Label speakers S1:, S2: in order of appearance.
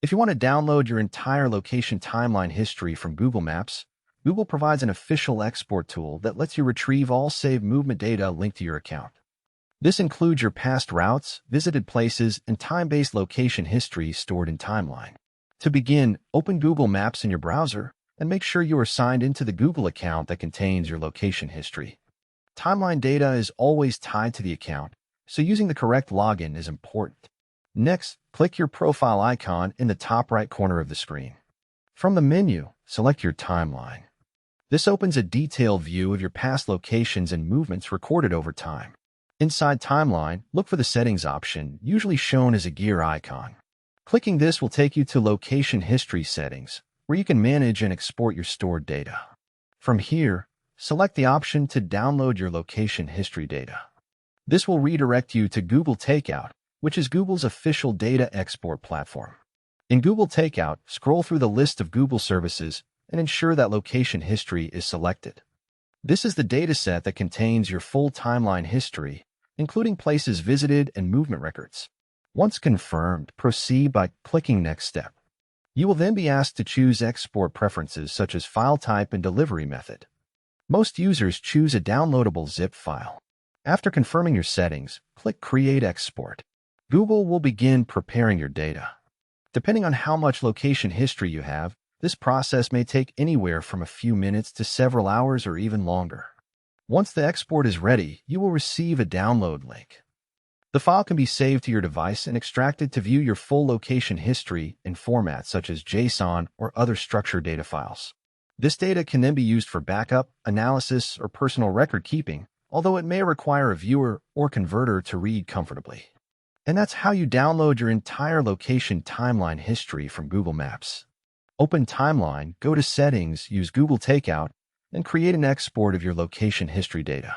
S1: If you want to download your entire location timeline history from Google Maps, Google provides an official export tool that lets you retrieve all saved movement data linked to your account. This includes your past routes, visited places, and time-based location history stored in Timeline. To begin, open Google Maps in your browser and make sure you are signed into the Google account that contains your location history. Timeline data is always tied to the account, so using the correct login is important. Next, click your profile icon in the top right corner of the screen. From the menu, select your timeline. This opens a detailed view of your past locations and movements recorded over time. Inside Timeline, look for the Settings option, usually shown as a gear icon. Clicking this will take you to Location History Settings, where you can manage and export your stored data. From here, select the option to download your location history data. This will redirect you to Google Takeout, which is Google's official data export platform. In Google Takeout, scroll through the list of Google services and ensure that location history is selected. This is the dataset that contains your full timeline history, including places visited and movement records. Once confirmed, proceed by clicking Next Step. You will then be asked to choose export preferences such as file type and delivery method. Most users choose a downloadable zip file. After confirming your settings, click Create Export. Google will begin preparing your data. Depending on how much location history you have, this process may take anywhere from a few minutes to several hours or even longer. Once the export is ready, you will receive a download link. The file can be saved to your device and extracted to view your full location history in formats such as JSON or other structured data files. This data can then be used for backup, analysis, or personal record keeping, although it may require a viewer or converter to read comfortably. And that's how you download your entire location timeline history from Google Maps. Open Timeline, go to Settings, use Google Takeout, and create an export of your location history data.